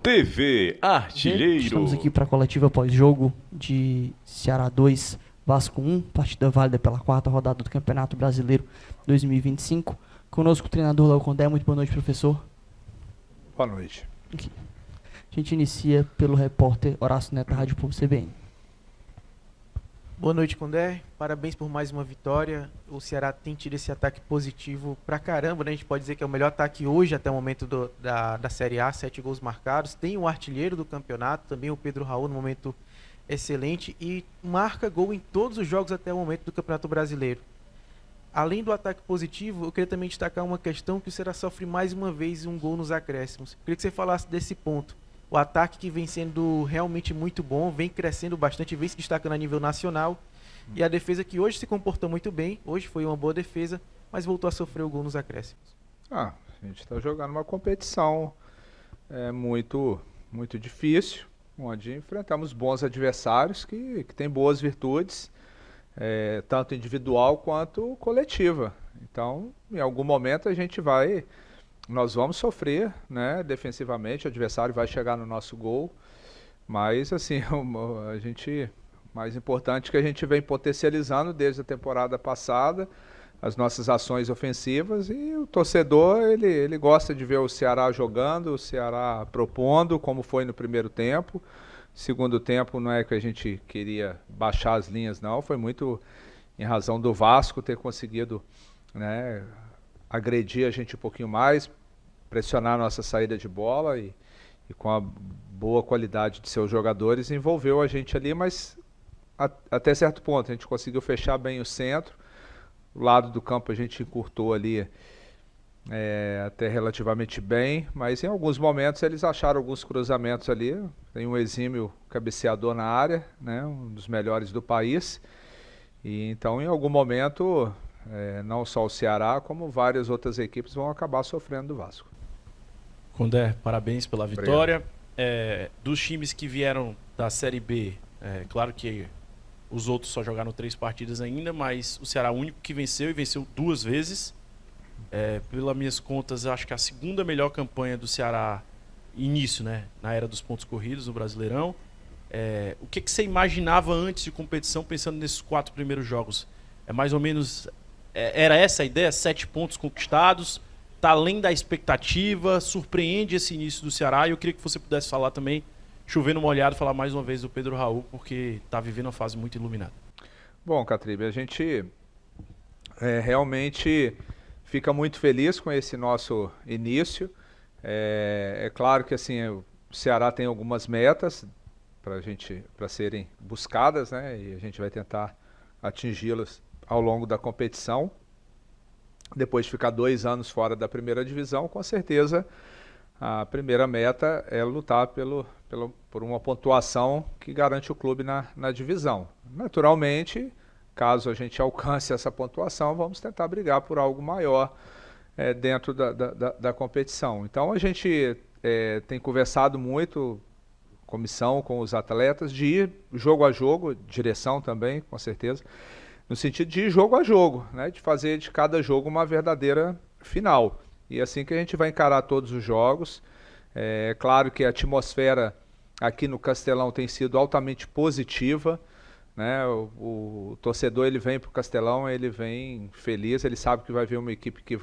TV Artilheiro. Estamos aqui para a coletiva pós-jogo de Ceará 2, Vasco 1, partida válida pela quarta rodada do Campeonato Brasileiro 2025. Conosco o treinador Léo Condé. Muito boa noite, professor. Boa noite. A gente inicia pelo repórter Horácio Neto, da Rádio Povo CBN. Boa noite, Condé. Parabéns por mais uma vitória. O Ceará tem tido esse ataque positivo pra caramba, né? A gente pode dizer que é o melhor ataque hoje até o momento da Série A, 7 gols marcados. Tem o artilheiro do campeonato, também o Pedro Raul, no momento excelente, e marca gol em todos os jogos até o momento do Campeonato Brasileiro. Além do ataque positivo, eu queria também destacar uma questão que o Ceará sofre mais uma vez um gol nos acréscimos. Queria que você falasse desse ponto. O ataque que vem sendo realmente muito bom, vem crescendo bastante, vem se destacando a nível nacional. E a defesa que hoje se comportou muito bem, hoje foi uma boa defesa, mas voltou a sofrer o gol nos acréscimos. A gente está jogando uma competição muito difícil, onde enfrentamos bons adversários que têm boas virtudes, tanto individual quanto coletiva. Então, em algum momento nós vamos sofrer, né, defensivamente, o adversário vai chegar no nosso gol, mas assim, mais importante é que a gente vem potencializando desde a temporada passada as nossas ações ofensivas, e o torcedor, ele gosta de ver o Ceará jogando, o Ceará propondo, como foi no primeiro tempo. Segundo tempo não é que a gente queria baixar as linhas, não, foi muito em razão do Vasco ter conseguido, né, agredir a gente um pouquinho mais, pressionar a nossa saída de bola e com a boa qualidade de seus jogadores envolveu a gente ali, mas até certo ponto a gente conseguiu fechar bem o centro. O lado do campo a gente encurtou ali até relativamente bem, mas em alguns momentos eles acharam alguns cruzamentos ali. Tem um exímio cabeceador na área, né, um dos melhores do país, e então em algum momento não só o Ceará, como várias outras equipes vão acabar sofrendo do Vasco. Condé, parabéns pela vitória. Dos times que vieram da Série B, claro que os outros só jogaram 3 partidas ainda, mas o Ceará é o único que venceu, e venceu 2 vezes. Pelas minhas contas, eu acho que a segunda melhor campanha do Ceará, início, né, na era dos pontos corridos no Brasileirão. O que você imaginava antes de competição, pensando nesses 4 primeiros jogos? Mais ou menos, era essa a ideia? 7 pontos conquistados, tá além da expectativa, surpreende esse início do Ceará. E eu queria que você pudesse falar também, chovendo molhado, falar mais uma vez do Pedro Raul, porque está vivendo uma fase muito iluminada. Bom, Catribe, a gente realmente fica muito feliz com esse nosso início. É claro que assim, o Ceará tem algumas metas para serem buscadas, né? E a gente vai tentar atingi-las ao longo da competição. Depois de ficar 2 anos fora da primeira divisão, com certeza a primeira meta é lutar por uma pontuação que garante o clube na divisão. Naturalmente, caso a gente alcance essa pontuação, vamos tentar brigar por algo maior dentro da competição. Então a gente tem conversado muito, comissão, com os atletas, de ir jogo a jogo, direção também, com certeza, no sentido de ir jogo a jogo, né, de fazer de cada jogo uma verdadeira final. E assim que a gente vai encarar todos os jogos. É claro que a atmosfera aqui no Castelão tem sido altamente positiva, né? O torcedor, ele vem para o Castelão, ele vem feliz, ele sabe que vai ver uma equipe que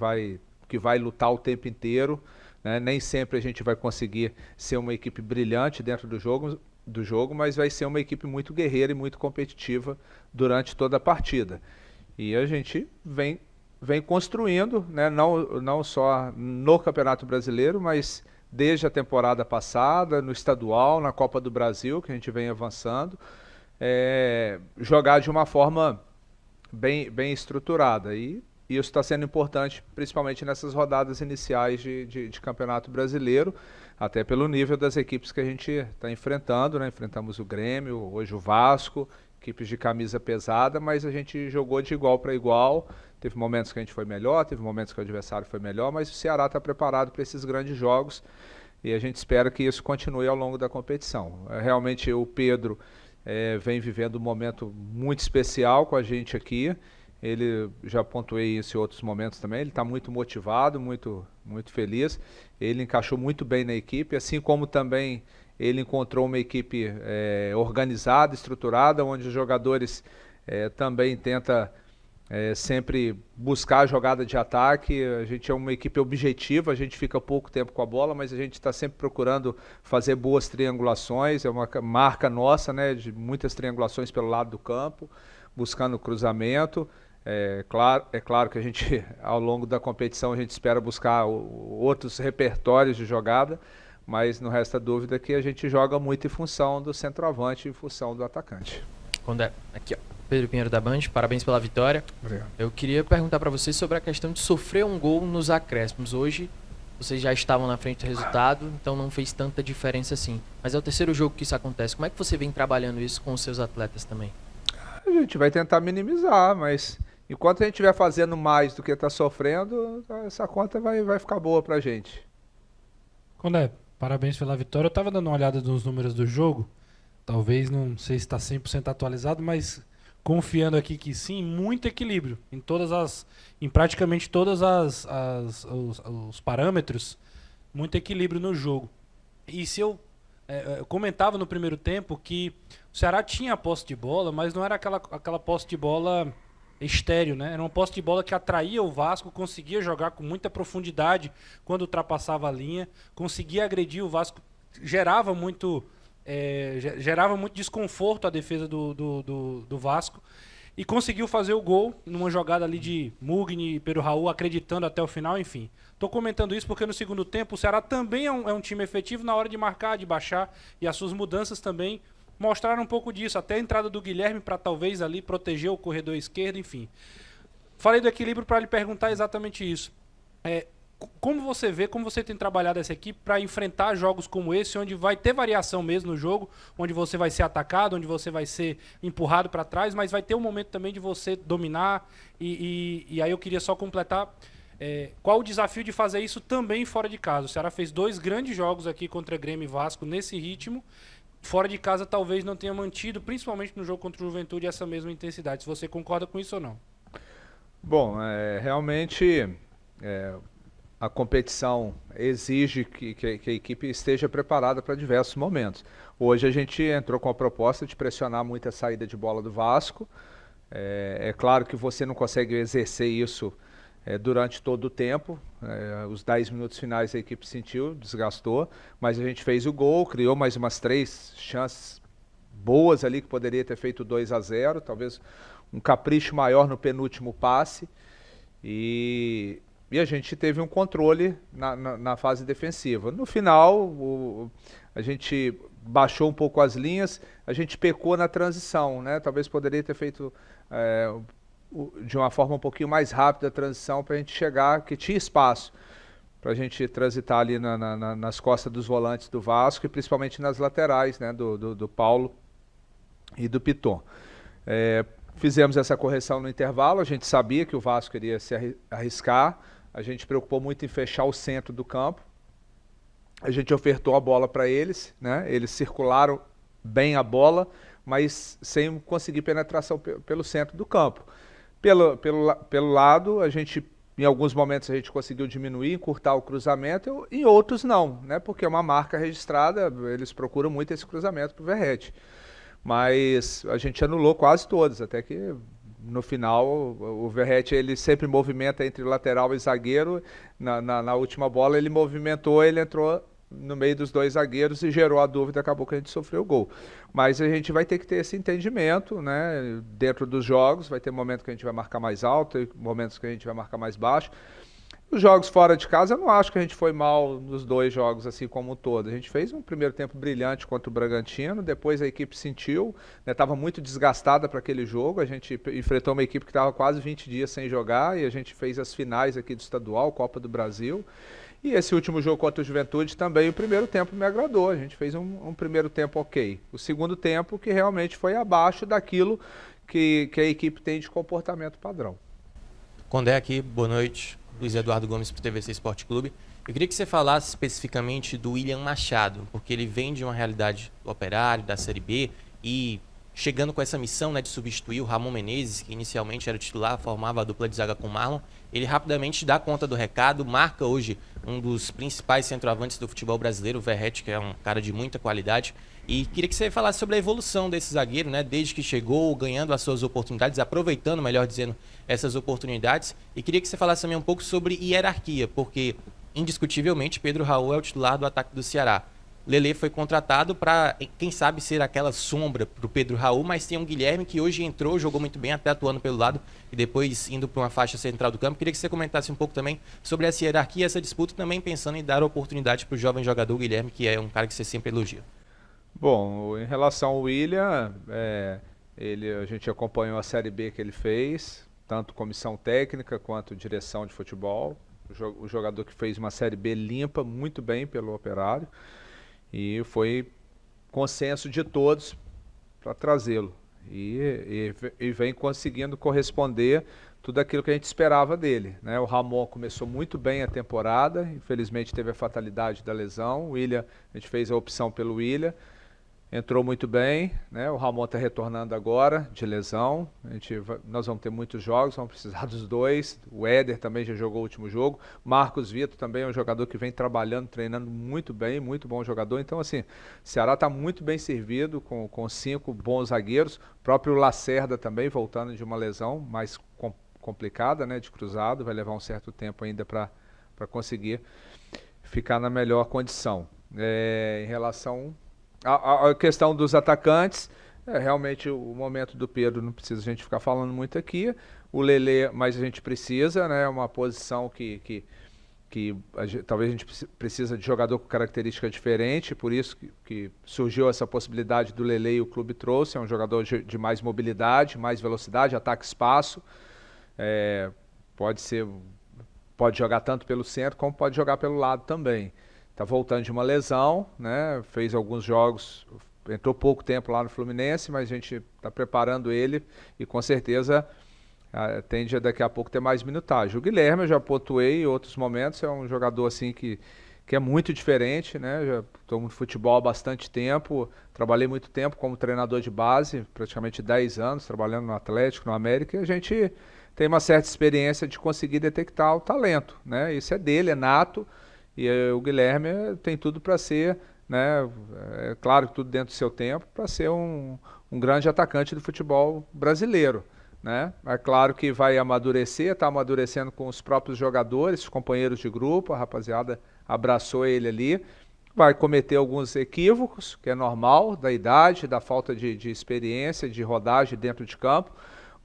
vai lutar o tempo inteiro, né? Nem sempre a gente vai conseguir ser uma equipe brilhante dentro do jogo, mas vai ser uma equipe muito guerreira e muito competitiva durante toda a partida. E a gente vem construindo, né, não só no Campeonato Brasileiro, mas desde a temporada passada, no estadual, na Copa do Brasil, que a gente vem avançando, jogar de uma forma bem estruturada. E isso está sendo importante, principalmente nessas rodadas iniciais de Campeonato Brasileiro, até pelo nível das equipes que a gente está enfrentando, né? Enfrentamos o Grêmio, hoje o Vasco, equipes de camisa pesada, mas a gente jogou de igual para igual. Teve momentos que a gente foi melhor, teve momentos que o adversário foi melhor, mas o Ceará está preparado para esses grandes jogos e a gente espera que isso continue ao longo da competição. Realmente o Pedro vem vivendo um momento muito especial com a gente aqui. Ele, já pontuei isso em outros momentos também, ele está muito motivado, muito feliz. Ele encaixou muito bem na equipe, assim como também ele encontrou uma equipe organizada, estruturada, onde os jogadores também tentam sempre buscar a jogada de ataque. A gente é uma equipe objetiva, a gente fica pouco tempo com a bola, mas a gente está sempre procurando fazer boas triangulações. É uma marca nossa, né, de muitas triangulações pelo lado do campo, buscando cruzamento. É claro que a gente, ao longo da competição, a gente espera buscar outros repertórios de jogada, mas não resta dúvida que a gente joga muito em função do centroavante e em função do atacante. Aqui, ó, Pedro Pinheiro da Band, parabéns pela vitória. Obrigado. Eu queria perguntar para você sobre a questão de sofrer um gol nos acréscimos. Hoje, vocês já estavam na frente do resultado, então não fez tanta diferença assim. Mas é o terceiro jogo que isso acontece. Como é que você vem trabalhando isso com os seus atletas também? A gente vai tentar minimizar, mas enquanto a gente estiver fazendo mais do que está sofrendo, essa conta vai ficar boa pra gente. Condé, parabéns pela vitória. Eu estava dando uma olhada nos números do jogo. Talvez, não sei se está 100% atualizado, mas confiando aqui que sim, muito equilíbrio. Em praticamente todos os parâmetros, muito equilíbrio no jogo. E se eu comentava no primeiro tempo que o Ceará tinha a posse de bola, mas não era aquela posse de bola estéreo, né? Era uma posse de bola que atraía o Vasco, conseguia jogar com muita profundidade quando ultrapassava a linha, conseguia agredir o Vasco, gerava muito desconforto à defesa do Vasco e conseguiu fazer o gol numa jogada ali de Mugni e Pedro Raul, acreditando até o final, enfim. Tô comentando isso porque no segundo tempo o Ceará também é um time efetivo na hora de marcar, de baixar, e as suas mudanças também mostraram um pouco disso, até a entrada do Guilherme para talvez ali proteger o corredor esquerdo, enfim. Falei do equilíbrio para lhe perguntar exatamente isso. Como você tem trabalhado essa equipe para enfrentar jogos como esse, onde vai ter variação mesmo no jogo, onde você vai ser atacado, onde você vai ser empurrado para trás, mas vai ter um momento também de você dominar, e aí eu queria só completar, qual o desafio de fazer isso também fora de casa? O Ceará fez 2 grandes jogos aqui contra Grêmio e Vasco nesse ritmo, fora de casa talvez não tenha mantido, principalmente no jogo contra o Juventude, essa mesma intensidade. Se você concorda com isso ou não? Bom, realmente a competição exige que a equipe esteja preparada para diversos momentos. Hoje a gente entrou com a proposta de pressionar muito a saída de bola do Vasco. É claro que você não consegue exercer isso durante todo o tempo. Os 10 minutos finais a equipe sentiu, desgastou, mas a gente fez o gol, criou mais umas 3 chances boas ali que poderia ter feito 2-0, talvez um capricho maior no penúltimo passe, e a gente teve um controle na fase defensiva. No final, a gente baixou um pouco as linhas, a gente pecou na transição, né? Talvez poderia ter feito de uma forma um pouquinho mais rápida a transição para a gente chegar, que tinha espaço para a gente transitar ali nas costas dos volantes do Vasco e principalmente nas laterais, né, do Paulo e do Piton. Fizemos essa correção no intervalo, a gente sabia que o Vasco iria se arriscar, a gente preocupou muito em fechar o centro do campo, a gente ofertou a bola para eles, né, eles circularam bem a bola, mas sem conseguir penetração pelo centro do campo. Pelo lado, em alguns momentos a gente conseguiu diminuir, encurtar o cruzamento, em outros não, né? Porque é uma marca registrada, eles procuram muito esse cruzamento para o Verratti. Mas a gente anulou quase todos, até que no final o Verratti ele sempre movimenta entre lateral e zagueiro. Na última bola ele movimentou, ele entrou no meio dos 2 zagueiros e gerou a dúvida, acabou que a gente sofreu o gol. Mas a gente vai ter que ter esse entendimento, né, dentro dos jogos, vai ter momentos que a gente vai marcar mais alto e momentos que a gente vai marcar mais baixo. Os jogos fora de casa, eu não acho que a gente foi mal nos 2 jogos assim como um todo. A gente fez um primeiro tempo brilhante contra o Bragantino, depois a equipe sentiu, estava muito desgastada para aquele jogo, a gente enfrentou uma equipe que estava quase 20 dias sem jogar e a gente fez as finais aqui do estadual, Copa do Brasil. E esse último jogo contra o Juventude também, o primeiro tempo me agradou. A gente fez um primeiro tempo ok. O segundo tempo que realmente foi abaixo daquilo que a equipe tem de comportamento padrão. Condé aqui, boa noite. Luiz Eduardo Gomes para o TVC Esporte Clube. Eu queria que você falasse especificamente do William Machado, porque ele vem de uma realidade do Operário, da Série B, e chegando com essa missão, né, de substituir o Ramon Menezes, que inicialmente era o titular, formava a dupla de zaga com o Marlon. Ele rapidamente dá conta do recado, marca hoje um dos principais centroavantes do futebol brasileiro, o Verratti, que é um cara de muita qualidade. E queria que você falasse sobre a evolução desse zagueiro, né, desde que chegou, ganhando as suas oportunidades, aproveitando, melhor dizendo, essas oportunidades. E queria que você falasse também um pouco sobre hierarquia, porque indiscutivelmente Pedro Raul é o titular do ataque do Ceará. Lelê foi contratado para, quem sabe, ser aquela sombra para o Pedro Raul, mas tem um Guilherme que hoje entrou, jogou muito bem, até atuando pelo lado e depois indo para uma faixa central do campo. Queria que você comentasse um pouco também sobre essa hierarquia, essa disputa, também pensando em dar oportunidade para o jovem jogador Guilherme, que é um cara que você sempre elogia. Bom, em relação ao William, a gente acompanhou a Série B que ele fez, tanto comissão técnica quanto direção de futebol. O jogador que fez uma Série B limpa, muito bem pelo Operário. E foi consenso de todos para trazê-lo. E vem conseguindo corresponder tudo aquilo que a gente esperava dele, né? O Ramon começou muito bem a temporada, infelizmente teve a fatalidade da lesão. O William, a gente fez a opção pelo William, entrou muito bem, né? O Ramon está retornando agora de lesão. Nós vamos ter muitos jogos, vamos precisar dos dois. O Éder também já jogou o último jogo. Marcos Vitor também é um jogador que vem trabalhando, treinando muito bem, muito bom jogador. Então, assim, o Ceará está muito bem servido com 5 bons zagueiros. O próprio Lacerda também, voltando de uma lesão mais complicada, né? De cruzado, vai levar um certo tempo ainda para conseguir ficar na melhor condição. Em relação a questão dos atacantes, realmente o momento do Pedro não precisa a gente ficar falando muito aqui. O Lelê, mas a gente precisa, né? Uma posição que talvez a gente precisa de jogador com característica diferente, por isso que surgiu essa possibilidade do Lelê e o clube trouxe. É um jogador de mais mobilidade, mais velocidade, ataque espaço. Pode jogar tanto pelo centro como pode jogar pelo lado também. Está voltando de uma lesão, né? Fez alguns jogos, entrou pouco tempo lá no Fluminense, mas a gente está preparando ele e com certeza tende a daqui a pouco ter mais minutagem. O Guilherme eu já pontuei em outros momentos, é um jogador assim que é muito diferente, né? Já estou no futebol há bastante tempo, trabalhei muito tempo como treinador de base, praticamente 10 anos, trabalhando no Atlético, no América, e a gente tem uma certa experiência de conseguir detectar o talento, né? Isso é dele, é nato. E o Guilherme tem tudo para ser, né, claro que tudo dentro do seu tempo, para ser um grande atacante do futebol brasileiro, né? É claro que vai amadurecer, está amadurecendo com os próprios jogadores, os companheiros de grupo, a rapaziada abraçou ele ali, vai cometer alguns equívocos, que é normal, da idade, da falta de experiência, de rodagem dentro de campo,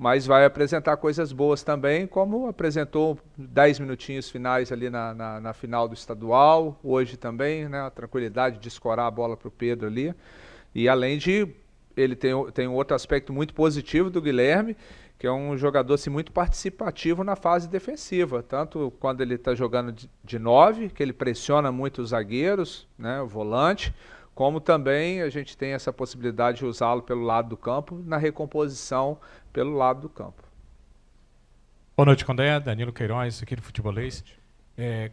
mas vai apresentar coisas boas também, como apresentou 10 minutinhos finais ali na final do estadual, hoje também, né, a tranquilidade de escorar a bola para o Pedro ali, e além de, ele tem um outro aspecto muito positivo do Guilherme, que é um jogador assim, muito participativo na fase defensiva, tanto quando ele está jogando de 9, que ele pressiona muito os zagueiros, né, o volante, como também a gente tem essa possibilidade de usá-lo pelo lado do campo, na recomposição pelo lado do campo. Boa noite, Condé. Danilo Queiroz, aqui do Futebolês.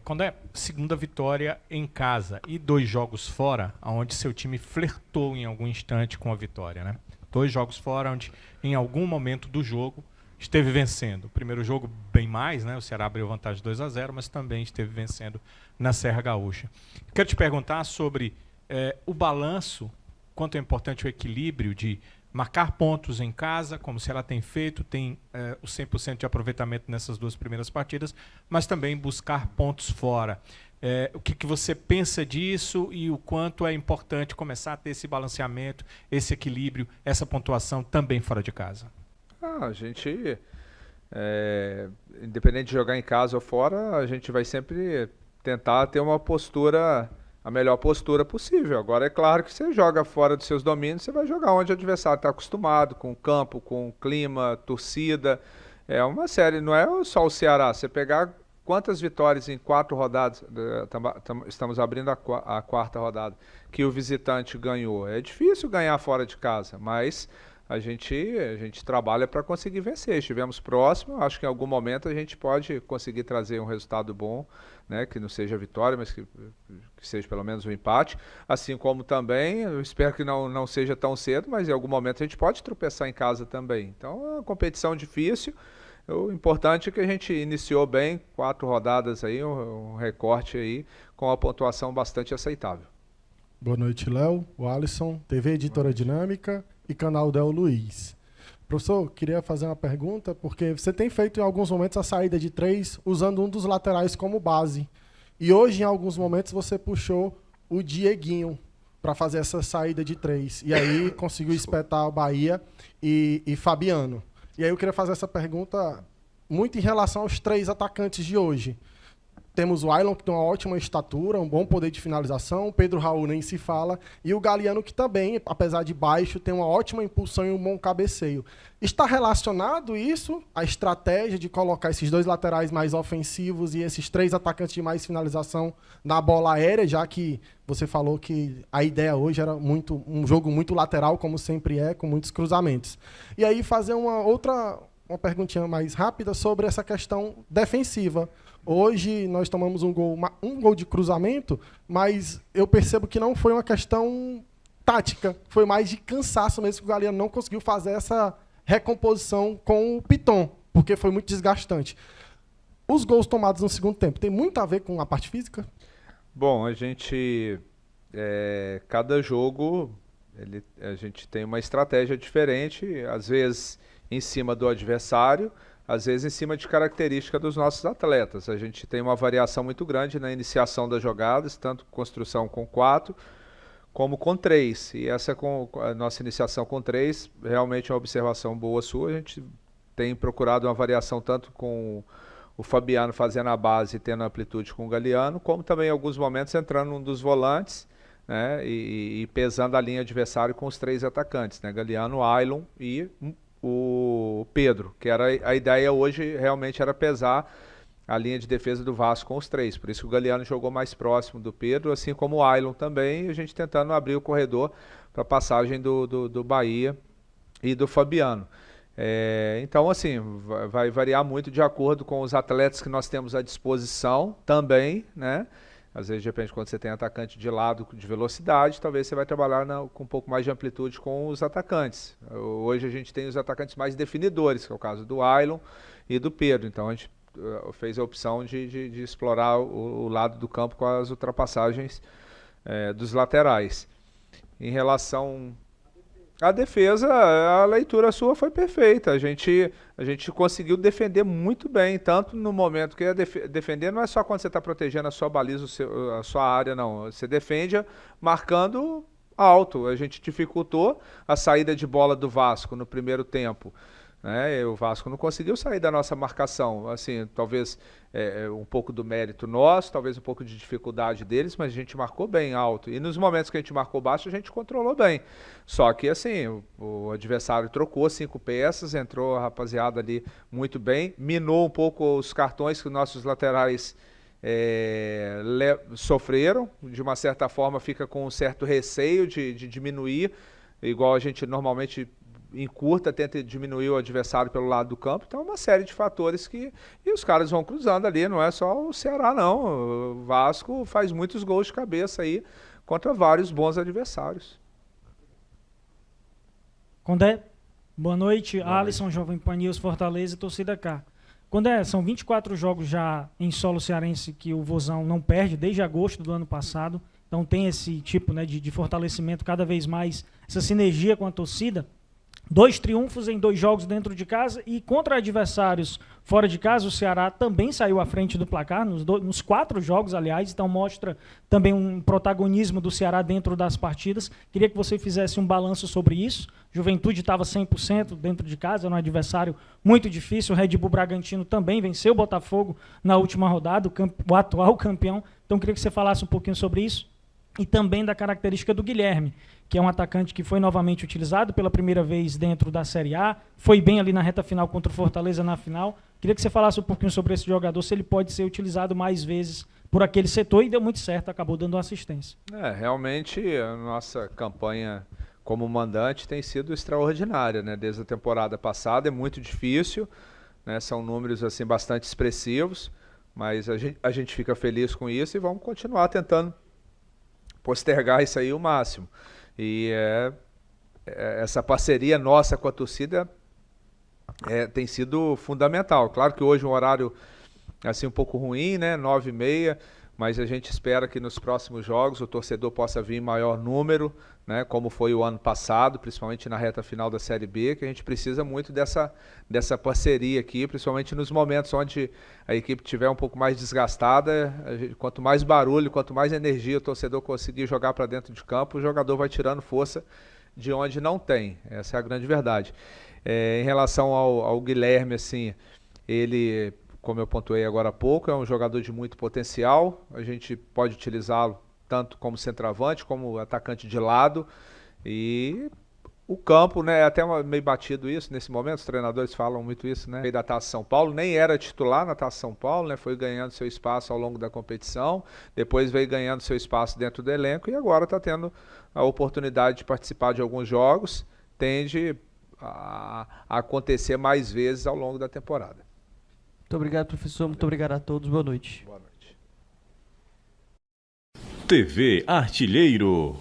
Condé, segunda vitória em casa e 2 jogos fora, onde seu time flertou em algum instante com a vitória, né? 2 jogos fora, onde em algum momento do jogo esteve vencendo. O primeiro jogo bem mais, né? O Ceará abriu vantagem 2-0, mas também esteve vencendo na Serra Gaúcha. Quero te perguntar sobre o balanço, quanto é importante o equilíbrio de marcar pontos em casa, como o Ceará tem feito, tem o 100% de aproveitamento nessas 2 primeiras partidas, mas também buscar pontos fora. O que você pensa disso e o quanto é importante começar a ter esse balanceamento, esse equilíbrio, essa pontuação também fora de casa? A gente, independente de jogar em casa ou fora, a gente vai sempre tentar ter uma postura, a melhor postura possível. Agora é claro que você joga fora dos seus domínios, você vai jogar onde o adversário está acostumado, com o campo, com o clima, torcida. É uma série, não é só o Ceará. Você pegar quantas vitórias em 4 rodadas, estamos abrindo a 4ª rodada, que o visitante ganhou. É difícil ganhar fora de casa, mas a gente trabalha para conseguir vencer. Estivemos próximos, acho que em algum momento a gente pode conseguir trazer um resultado bom, né, que não seja a vitória, mas que seja pelo menos um empate. Assim como também, eu espero que não seja tão cedo, mas em algum momento a gente pode tropeçar em casa também. Então é uma competição difícil. O importante é que a gente iniciou bem, 4 rodadas aí, um recorte aí, com a pontuação bastante aceitável. Boa noite, Léo, o Alisson, TV Editora Dinâmica e canal Del Luiz. Professor, queria fazer uma pergunta, porque você tem feito em alguns momentos a saída de 3 usando um dos laterais como base. E hoje, em alguns momentos, você puxou o Dieguinho para fazer essa saída de 3. E aí conseguiu espetar o Bahia e Fabiano. E aí eu queria fazer essa pergunta muito em relação aos 3 atacantes de hoje. Temos o Ailon, que tem uma ótima estatura, um bom poder de finalização, o Pedro Raul nem se fala, e o Galeano, que também, apesar de baixo, tem uma ótima impulsão e um bom cabeceio. Está relacionado isso, a estratégia de colocar esses 2 laterais mais ofensivos e esses 3 atacantes de mais finalização na bola aérea, já que você falou que a ideia hoje era um jogo muito lateral, como sempre é, com muitos cruzamentos. E aí fazer uma perguntinha mais rápida sobre essa questão defensiva. Hoje nós tomamos um gol de cruzamento, mas eu percebo que não foi uma questão tática, foi mais de cansaço mesmo, que o Galeano não conseguiu fazer essa recomposição com o Piton, porque foi muito desgastante. Os gols tomados no segundo tempo tem muito a ver com a parte física? Bom, a gente, cada jogo, a gente tem uma estratégia diferente, às vezes em cima do adversário, às vezes em cima de característica dos nossos atletas. A gente tem uma variação muito grande na iniciação das jogadas, tanto construção com 4 como com 3. E essa com a nossa iniciação com 3, realmente é uma observação boa sua. A gente tem procurado uma variação tanto com o Fabiano fazendo a base e tendo amplitude com o Galeano, como também em alguns momentos entrando num dos volantes, né, e pesando a linha adversária com os 3 atacantes, né, Galeano, Ailon e o Pedro, que era a ideia hoje, realmente era pesar a linha de defesa do Vasco com os 3, por isso que o Galeano jogou mais próximo do Pedro, assim como o Ailon também, a gente tentando abrir o corredor para a passagem do Bahia e do Fabiano. Então, assim, vai variar muito de acordo com os atletas que nós temos à disposição também, né? Às vezes, de repente, quando você tem atacante de lado de velocidade, talvez você vai trabalhar com um pouco mais de amplitude com os atacantes. Hoje a gente tem os atacantes mais definidores, que é o caso do Ailon e do Pedro. Então a gente fez a opção de explorar o lado do campo com as ultrapassagens dos laterais. Em relação à defesa, a leitura sua foi perfeita. A gente conseguiu defender muito bem, tanto no momento que defender não é só quando você está protegendo a sua baliza, a sua área, não. Você defende marcando alto. A gente dificultou a saída de bola do Vasco no primeiro tempo, né? O Vasco não conseguiu sair da nossa marcação, assim, talvez um pouco do mérito nosso, talvez um pouco de dificuldade deles, mas a gente marcou bem alto, e nos momentos que a gente marcou baixo, a gente controlou bem, só que assim, o adversário trocou 5 peças, entrou a rapaziada ali muito bem, minou um pouco os cartões que os nossos laterais sofreram, de uma certa forma fica com um certo receio de diminuir, igual a gente normalmente encurta, tenta diminuir o adversário pelo lado do campo. Então, uma série de fatores e os caras vão cruzando ali, não é só o Ceará, não. O Vasco faz muitos gols de cabeça aí contra vários bons adversários. Condé, boa noite. Alisson, Jovem Pan News, Fortaleza e Torcida K. Condé, são 24 jogos já em solo cearense que o Vozão não perde desde agosto do ano passado. Então, tem esse tipo, né, de fortalecimento cada vez mais, essa sinergia com a torcida. 2 triunfos em 2 jogos dentro de casa e contra adversários fora de casa, o Ceará também saiu à frente do placar, nos 4 jogos, aliás, então mostra também um protagonismo do Ceará dentro das partidas. Queria que você fizesse um balanço sobre isso. Juventude estava 100% dentro de casa, era um adversário muito difícil. O Red Bull Bragantino também venceu o Botafogo na última rodada, o atual campeão. Então queria que você falasse um pouquinho sobre isso. E também da característica do Guilherme, que é um atacante que foi novamente utilizado pela primeira vez dentro da Série A, foi bem ali na reta final contra o Fortaleza na final. Queria que você falasse um pouquinho sobre esse jogador, se ele pode ser utilizado mais vezes por aquele setor, e deu muito certo, acabou dando uma assistência. Realmente a nossa campanha como mandante tem sido extraordinária, né? Desde a temporada passada é muito difícil, né? São números assim bastante expressivos, mas a gente fica feliz com isso e vamos continuar tentando postergar isso aí o máximo. E essa parceria nossa com a torcida tem sido fundamental. Claro que hoje um horário assim um pouco ruim, né? 9h30, mas a gente espera que nos próximos jogos o torcedor possa vir em maior número, né? Como foi o ano passado, principalmente na reta final da Série B, que a gente precisa muito dessa parceria aqui, principalmente nos momentos onde a equipe estiver um pouco mais desgastada. Quanto mais barulho, quanto mais energia o torcedor conseguir jogar para dentro de campo, o jogador vai tirando força de onde não tem. Essa é a grande verdade. Em relação ao Guilherme, assim, ele, como eu pontuei agora há pouco, é um jogador de muito potencial. A gente pode utilizá-lo tanto como centroavante, como atacante de lado. E o campo, né, é até meio batido isso nesse momento, os treinadores falam muito isso, né? Da Taça São Paulo, nem era titular na Taça São Paulo, né? Foi ganhando seu espaço ao longo da competição, depois veio ganhando seu espaço dentro do elenco e agora está tendo a oportunidade de participar de alguns jogos. Tende a acontecer mais vezes ao longo da temporada. Muito obrigado, professor. Muito obrigado a todos. Boa noite. Boa noite. TV Artilheiro.